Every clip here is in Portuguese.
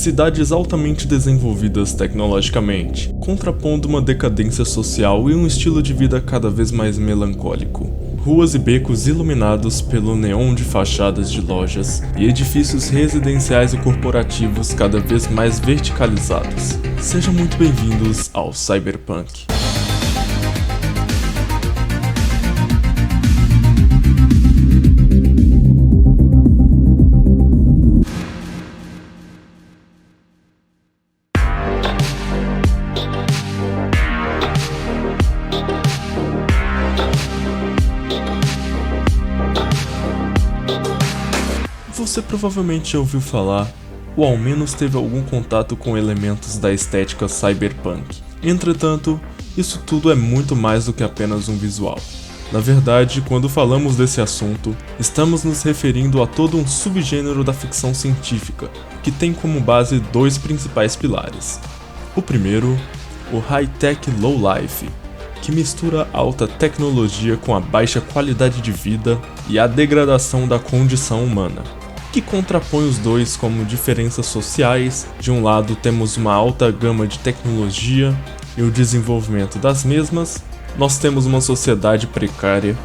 cidades altamente desenvolvidas tecnologicamente, contrapondo uma decadência social e um estilo de vida cada vez mais melancólico. Ruas e becos iluminados pelo neon de fachadas de lojas e edifícios residenciais e corporativos cada vez mais verticalizados. Sejam muito bem-vindos ao Cyberpunk. Você provavelmente já ouviu falar, ou ao menos teve algum contato com elementos da estética cyberpunk. Entretanto, isso tudo é muito mais do que apenas um visual. Na verdade, quando falamos desse assunto, estamos nos referindo a todo um subgênero da ficção científica, que tem como base dois principais pilares. O primeiro, o high-tech low-life, que mistura alta tecnologia com a baixa qualidade de vida e a degradação da condição humana, que contrapõe os dois como diferenças sociais. De um lado temos uma alta gama de tecnologia e o desenvolvimento das mesmas, nós temos uma sociedade precária,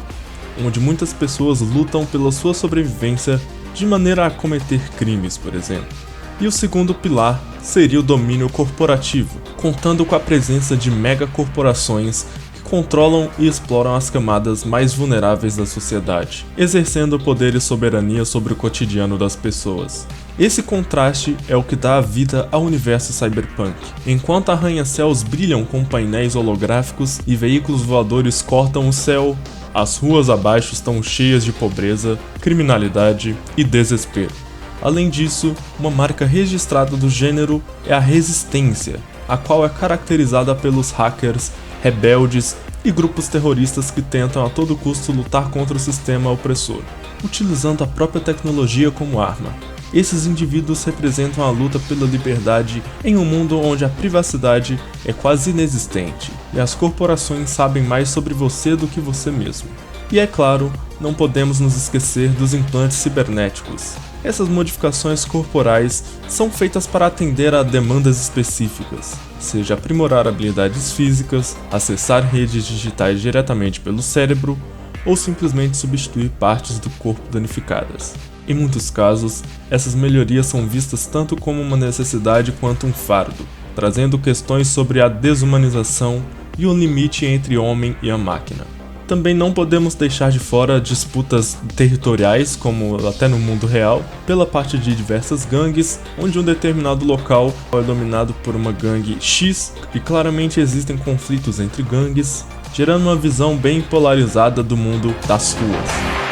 onde muitas pessoas lutam pela sua sobrevivência de maneira a cometer crimes, por exemplo. E o segundo pilar seria o domínio corporativo, contando com a presença de megacorporações que controlam e exploram as camadas mais vulneráveis da sociedade, exercendo poder e soberania sobre o cotidiano das pessoas. Esse contraste é o que dá a vida ao universo cyberpunk. Enquanto arranha-céus brilham com painéis holográficos e veículos voadores cortam o céu, as ruas abaixo estão cheias de pobreza, criminalidade e desespero. Além disso, uma marca registrada do gênero é a resistência, a qual é caracterizada pelos hackers, rebeldes e grupos terroristas que tentam a todo custo lutar contra o sistema opressor, utilizando a própria tecnologia como arma. Esses indivíduos representam a luta pela liberdade em um mundo onde a privacidade é quase inexistente e as corporações sabem mais sobre você do que você mesmo. E é claro, não podemos nos esquecer dos implantes cibernéticos. Essas modificações corporais são feitas para atender a demandas específicas, seja aprimorar habilidades físicas, acessar redes digitais diretamente pelo cérebro ou simplesmente substituir partes do corpo danificadas. Em muitos casos, essas melhorias são vistas tanto como uma necessidade quanto um fardo, trazendo questões sobre a desumanização e o limite entre o homem e a máquina. Também não podemos deixar de fora disputas territoriais, como até no mundo real, pela parte de diversas gangues, onde um determinado local é dominado por uma gangue X, e claramente existem conflitos entre gangues, gerando uma visão bem polarizada do mundo das ruas.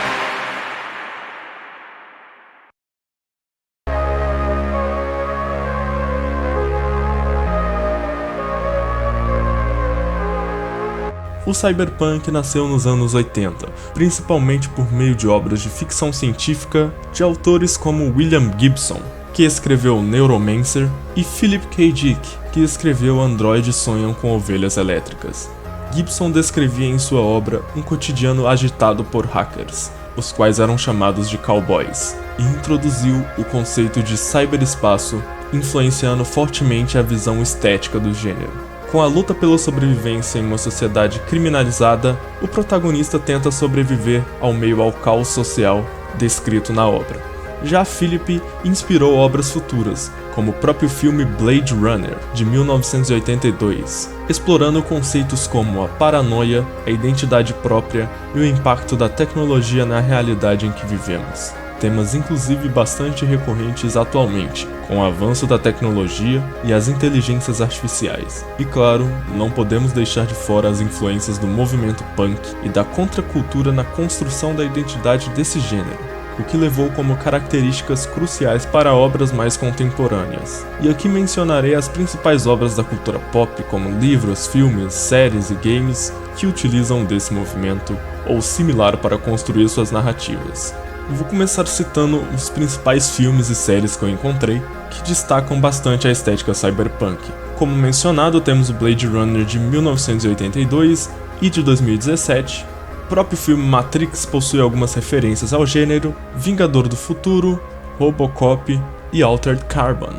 O cyberpunk nasceu nos anos 80, principalmente por meio de obras de ficção científica de autores como William Gibson, que escreveu Neuromancer, e Philip K. Dick, que escreveu Androides Sonham com Ovelhas Elétricas. Gibson descrevia em sua obra um cotidiano agitado por hackers, os quais eram chamados de cowboys, e introduziu o conceito de cyberespaço, influenciando fortemente a visão estética do gênero. Com a luta pela sobrevivência em uma sociedade criminalizada, o protagonista tenta sobreviver ao meio ao caos social descrito na obra. Já Philip inspirou obras futuras, como o próprio filme Blade Runner, de 1982, explorando conceitos como a paranoia, a identidade própria e o impacto da tecnologia na realidade em que vivemos. Temas inclusive bastante recorrentes atualmente, com o avanço da tecnologia e as inteligências artificiais. E claro, não podemos deixar de fora as influências do movimento punk e da contracultura na construção da identidade desse gênero, o que levou como características cruciais para obras mais contemporâneas. E aqui mencionarei as principais obras da cultura pop, como livros, filmes, séries e games, que utilizam desse movimento ou similar para construir suas narrativas. Vou começar citando os principais filmes e séries que eu encontrei, que destacam bastante a estética cyberpunk. Como mencionado, temos o Blade Runner de 1982 e de 2017. O próprio filme Matrix possui algumas referências ao gênero, Vingador do Futuro, Robocop e Altered Carbon.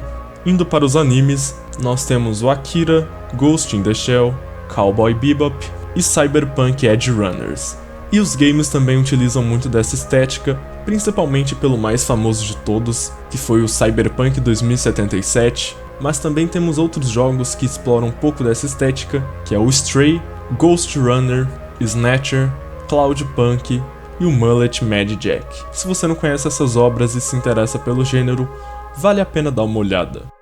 Indo para os animes, nós temos o Akira, Ghost in the Shell, Cowboy Bebop e Cyberpunk Edge Runners. E os games também utilizam muito dessa estética, principalmente pelo mais famoso de todos, que foi o Cyberpunk 2077, mas também temos outros jogos que exploram um pouco dessa estética, que é o Stray, Ghost Runner, Snatcher, Cloudpunk e o Mullet Mad Jack. Se você não conhece essas obras e se interessa pelo gênero, vale a pena dar uma olhada.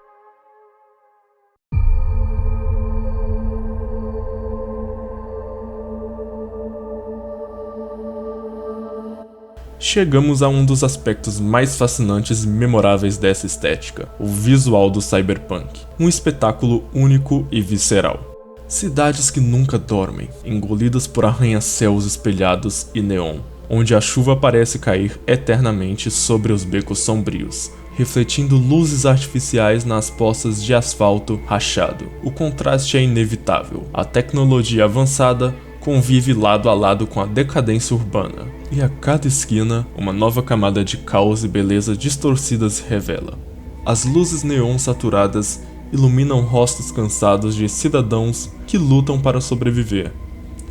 Chegamos a um dos aspectos mais fascinantes e memoráveis dessa estética, o visual do Cyberpunk, um espetáculo único e visceral. Cidades que nunca dormem, engolidas por arranha-céus espelhados e neon, onde a chuva parece cair eternamente sobre os becos sombrios, refletindo luzes artificiais nas poças de asfalto rachado. O contraste é inevitável, a tecnologia avançada convive lado a lado com a decadência urbana, e a cada esquina, uma nova camada de caos e beleza distorcida se revela. As luzes neon saturadas iluminam rostos cansados de cidadãos que lutam para sobreviver,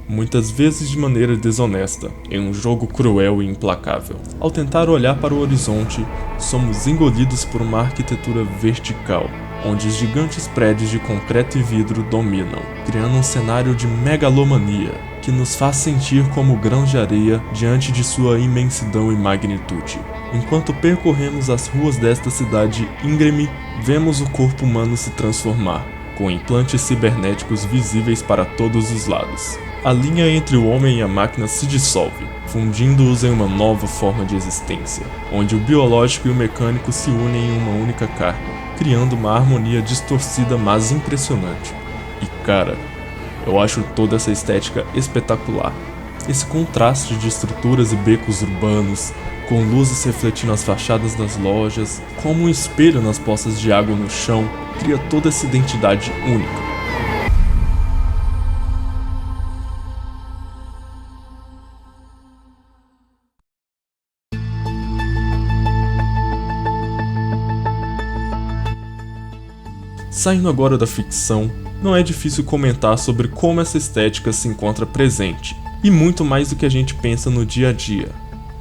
muitas vezes de maneira desonesta, em um jogo cruel e implacável. Ao tentar olhar para o horizonte, somos engolidos por uma arquitetura vertical, onde os gigantes prédios de concreto e vidro dominam, criando um cenário de megalomania que nos faz sentir como grãos de areia diante de sua imensidão e magnitude. Enquanto percorremos as ruas desta cidade íngreme, vemos o corpo humano se transformar, com implantes cibernéticos visíveis para todos os lados. A linha entre o homem e a máquina se dissolve, fundindo-os em uma nova forma de existência, onde o biológico e o mecânico se unem em uma única carne, criando uma harmonia distorcida mas impressionante. E cara, eu acho toda essa estética espetacular. Esse contraste de estruturas e becos urbanos, com luzes refletindo as fachadas das lojas, como um espelho nas poças de água no chão, cria toda essa identidade única. Saindo agora da ficção, não é difícil comentar sobre como essa estética se encontra presente, e muito mais do que a gente pensa no dia a dia.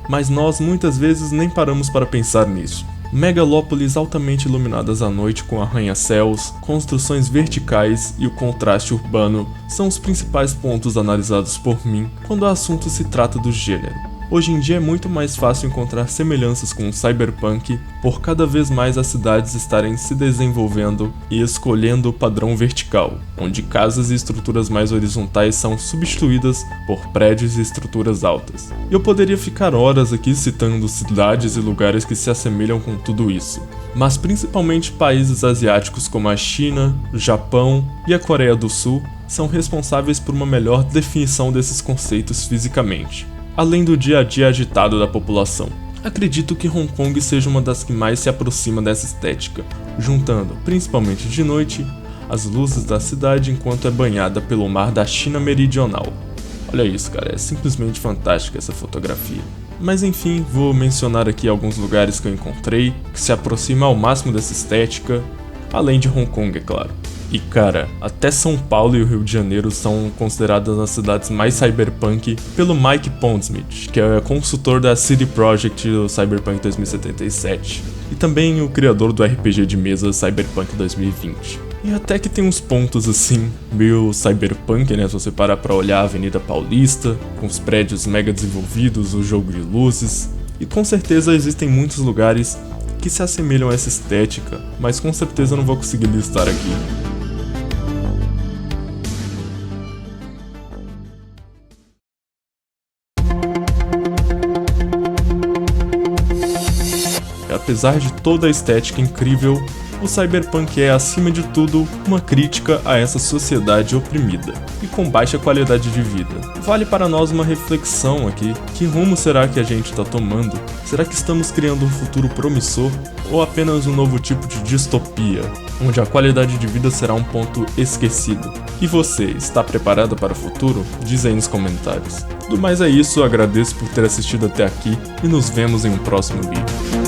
Mas nós muitas vezes nem paramos para pensar nisso. Megalópolis altamente iluminadas à noite com arranha-céus, construções verticais e o contraste urbano são os principais pontos analisados por mim quando o assunto se trata do gênero. Hoje em dia é muito mais fácil encontrar semelhanças com o Cyberpunk por cada vez mais as cidades estarem se desenvolvendo e escolhendo o padrão vertical, onde casas e estruturas mais horizontais são substituídas por prédios e estruturas altas. E eu poderia ficar horas aqui citando cidades e lugares que se assemelham com tudo isso, mas principalmente países asiáticos como a China, o Japão e a Coreia do Sul são responsáveis por uma melhor definição desses conceitos fisicamente, além do dia a dia agitado da população. Acredito que Hong Kong seja uma das que mais se aproxima dessa estética, juntando, principalmente de noite, as luzes da cidade enquanto é banhada pelo mar da China Meridional. Olha isso, cara, é simplesmente fantástica essa fotografia. Mas enfim, vou mencionar aqui alguns lugares que eu encontrei, que se aproximam ao máximo dessa estética, além de Hong Kong, é claro. E cara, até São Paulo e o Rio de Janeiro são consideradas as cidades mais cyberpunk pelo Mike Pondsmith, que é consultor da CD Projekt do Cyberpunk 2077, e também o criador do RPG de mesa Cyberpunk 2020. E até que tem uns pontos assim, meio cyberpunk, né, se você parar pra olhar a Avenida Paulista, com os prédios mega desenvolvidos, o jogo de luzes, e com certeza existem muitos lugares que se assemelham a essa estética, mas com certeza eu não vou conseguir listar aqui. Apesar de toda a estética incrível, o Cyberpunk é, acima de tudo, uma crítica a essa sociedade oprimida e com baixa qualidade de vida. Vale para nós uma reflexão aqui: que rumo será que a gente está tomando? Será que estamos criando um futuro promissor ou apenas um novo tipo de distopia, onde a qualidade de vida será um ponto esquecido? E você, está preparado para o futuro? Diz aí nos comentários. Do mais é isso, agradeço por ter assistido até aqui e nos vemos em um próximo vídeo.